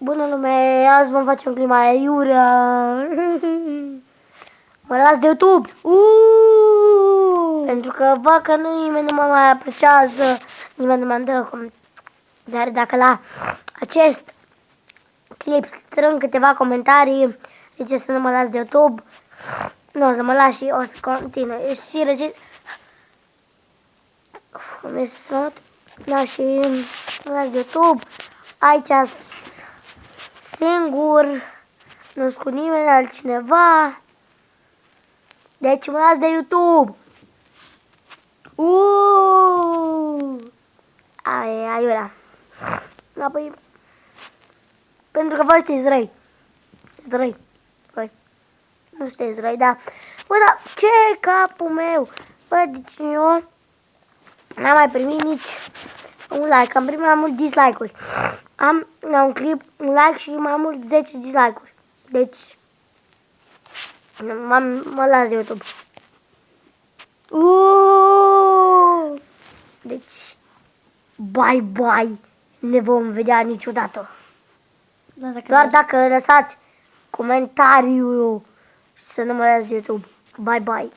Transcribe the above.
Bună lume, azi vom face un clip aiurea. Mă las de YouTube. Pentru că văd că nimeni nu mă mai apreciază, nimeni nu mă dă comentari. Dar dacă la acest clip strâng câteva comentarii, zice să nu mă las de YouTube, nu o să mă las și o să continui. Și regit. Da, și mă las de YouTube. Aici singur, nu-s cu nimeni altcineva. Deci mă las de YouTube. Aiurea. Apoi, pentru că voi sunteți răi. Răi. Nu sunteți răi, da. Bă, da, ce capul meu? Bă, deci eu n-am mai primit nici un like. Am primit mai mult dislike-uri. Am la un clip un like și mai mult 10 dislike-uri. Deci, mă las de YouTube. Deci, bye. Ne vom vedea niciodată. Doar dacă lăsați comentariul să nu mă las de YouTube. Bye.